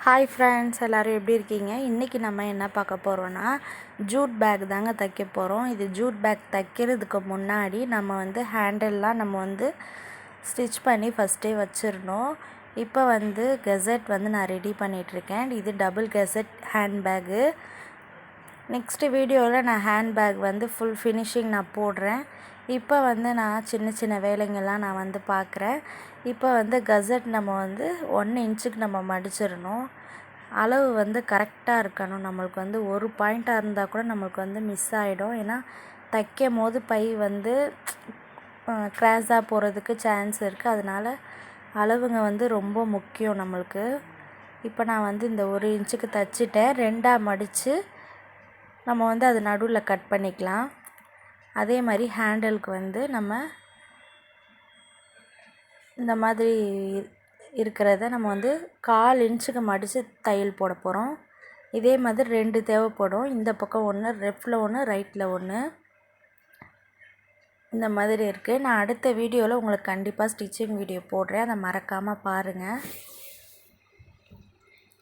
Hi friends, எல்லோரும் எப்படி இருக்கீங்க? இன்றைக்கி நம்ம என்ன பார்க்க போகிறோன்னா ஜூட் பேக் தாங்க தைக்க போகிறோம். இது ஜூட் பேக் தைக்கிறதுக்கு முன்னாடி நம்ம ஹேண்டல்லாம் நம்ம ஸ்டிச் பண்ணி ஃபஸ்ட்டே வச்சிடணும். இப்போ கெசட் நான் ரெடி பண்ணிகிட்ருக்கேன். இது double gusset hand bag. Next வீடியோவில் நான் ஹேண்ட் பேக் ஃபுல் ஃபினிஷிங் நான் போடுறேன். இப்போ நான் சின்ன சின்ன வேலைங்கள்லாம் நான் பார்க்குறேன். இப்போ கெசட் நம்ம 1 இன்ச்சுக்கு நம்ம மடிச்சிடணும். அளவு கரெக்டாக இருக்கணும். நம்மளுக்கு ஒரு பாயிண்ட்டாக இருந்தால் கூட நம்மளுக்கு மிஸ் ஆகிடும். ஏன்னா தைக்கும் போது பை க்ராஸாக போகிறதுக்கு சான்ஸ் இருக்குது. அதனால் அளவுங்க ரொம்ப முக்கியம் நம்மளுக்கு. இப்போ நான் இந்த 1 இன்ச்சுக்கு தைச்சிட்டேன். 2ஆக மடித்து நம்ம அது நடுவில் கட் பண்ணிக்கலாம். அதே மாதிரி ஹேண்டலுக்கு நம்ம இந்த மாதிரி இருக்கிறத நம்ம 1/4 இன்ச்சுக்கு மடித்து தையல் போட போகிறோம். இதே மாதிரி 2 தேவைப்படும். இந்த பக்கம் 1, லெஃப்டில் 1, ரைட்டில் 1, இந்த மாதிரி இருக்குது. நான் அடுத்த வீடியோவில் உங்களுக்கு கண்டிப்பாக ஸ்டிச்சிங் வீடியோ போடுறேன். அதை மறக்காமல் பாருங்கள்.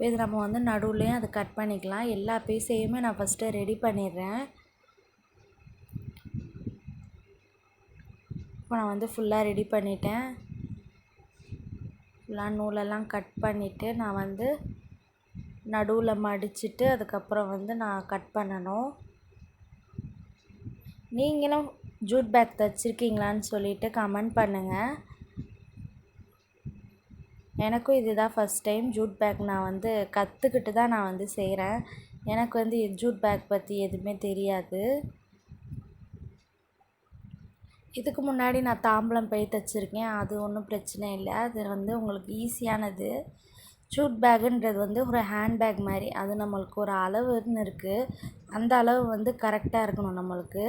இது நம்ம நடுவுலையும் அதை கட் பண்ணிக்கலாம். எல்லா பீஸையுமே நான் ஃபஸ்ட்டு ரெடி பண்ணிடுறேன். இப்போ நான் ஃபுல்லாக ரெடி பண்ணிட்டேன். ஃபுல்லாக நூலெல்லாம் கட் பண்ணிவிட்டு நான் நடுவில் மடிச்சுட்டு அதுக்கப்புறம் நான் கட் பண்ணணும். நீங்களும் ஜூட் பேக் தைச்சிருக்கீங்களான்னு சொல்லிவிட்டு கமெண்ட் பண்ணுங்கள். எனக்கும் இதுதான் ஃபஸ்ட் டைம் ஜூட் பேக் நான் கற்றுக்கிட்டு தான் நான் செய்கிறேன். எனக்கு ஜூட் பேக் பற்றி எதுவுமே தெரியாது. இதுக்கு முன்னாடி நான் தாம்பலம் பை தைச்சிருக்கேன். அது ஒன்றும் பிரச்சனை இல்லை. அது உங்களுக்கு ஈஸியானது. ஜூட் பேக்குன்றது ஒரு ஹேண்ட் பேக் மாதிரி. அது நம்மளுக்கு ஒரு அளவுன்னு இருக்குது. அந்த அளவு கரெக்டாக இருக்கணும் நம்மளுக்கு.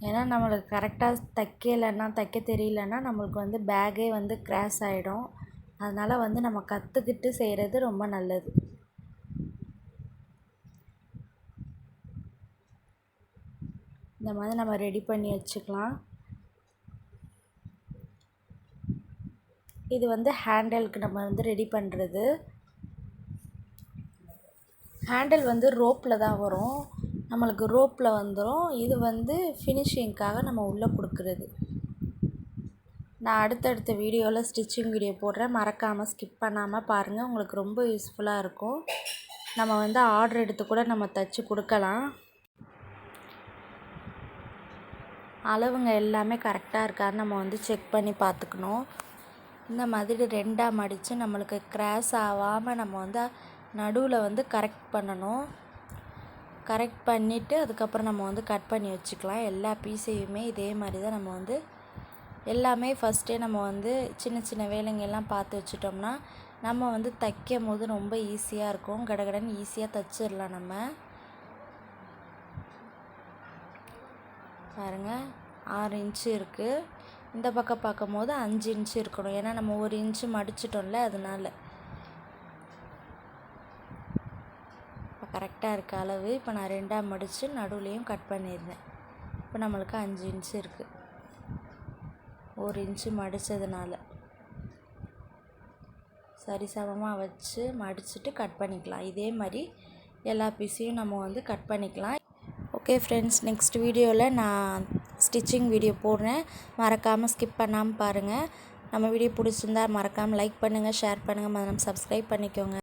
ஏன்னா நம்மளுக்கு கரெக்டாக தைக்க தெரியலன்னா நம்மளுக்கு பேக்கே க்ராஸ் ஆகிடும். அதனால் நம்ம கற்றுக்கிட்டு செய்கிறது ரொம்ப நல்லது. இந்த மாதிரி நம்ம ரெடி பண்ணி வச்சுக்கலாம். இது ஹேண்டலுக்கு நம்ம ரெடி பண்ணுறது. ஹேண்டில் ரோப்பில் தான் வரும். நம்மளுக்கு ரோப்பில் வந்துடும். இது ஃபினிஷிங்க்காக நம்ம உள்ளே கொடுக்குறது. நான் அடுத்தடுத்த வீடியோவில் ஸ்டிச்சிங் வீடியோ போடுறேன். மறக்காமல் ஸ்கிப் பண்ணாமல் பாருங்கள். உங்களுக்கு ரொம்ப யூஸ்ஃபுல்லாக இருக்கும். நம்ம ஆர்டர் எடுத்து கூட நம்ம தைச்சி கொடுக்கலாம். அளவுங்க எல்லாமே கரெக்டாக இருக்கான்னு நம்ம செக் பண்ணி பார்த்துக்கணும். இந்த மாதிரி 2ஆக மடித்து நம்மளுக்கு க்ராஸ் ஆகாமல் நம்ம நடுவில் கரெக்ட் பண்ணணும். கரெக்ட் பண்ணிவிட்டு அதுக்கப்புறம் நம்ம கட் பண்ணி வச்சுக்கலாம். எல்லா பீஸையுமே இதே மாதிரி தான் நம்ம எல்லாமே ஃபஸ்ட்டே நம்ம சின்ன சின்ன வேலைங்கெல்லாம் பார்த்து வச்சுட்டோம்னா நம்ம தைக்கும் போது ரொம்ப ஈஸியாக இருக்கும். கடகடன்னு ஈஸியாக தைச்சிடலாம். நம்ம பாருங்கள், 6 இன்ச்சு இருக்குது. இந்த பக்கம் பார்க்கும்போது 5 இன்ச்சு இருக்கணும். ஏன்னா நம்ம 1 இன்ச்சு மடிச்சிட்டோம்ல, அதனால் இப்போ கரெக்டாக இருக்க அளவு. இப்போ நான் 2ஆக மடித்து நடுவுலையும் கட் பண்ணியிருந்தேன். இப்போ நம்மளுக்கு 5 இன்ச்சு இருக்குது. 1 இன்ச்சு மடித்ததுனால சரிசமமாக வச்சு மடிச்சுட்டு கட் பண்ணிக்கலாம். இதே மாதிரி எல்லா பீஸையும் நம்ம கட் பண்ணிக்கலாம். ஓகே ஃப்ரெண்ட்ஸ், நெக்ஸ்ட் வீடியோவில் நான் ஸ்டிச்சிங் வீடியோ போடுறேன். மறக்காமல் ஸ்கிப் பண்ணாமல் பாருங்கள். நம்ம வீடியோ பிடிச்சிருந்தா மறக்காமல் லைக் பண்ணுங்கள், ஷேர் பண்ணுங்கள், சப்ஸ்கிரைப் பண்ணிக்கோங்க.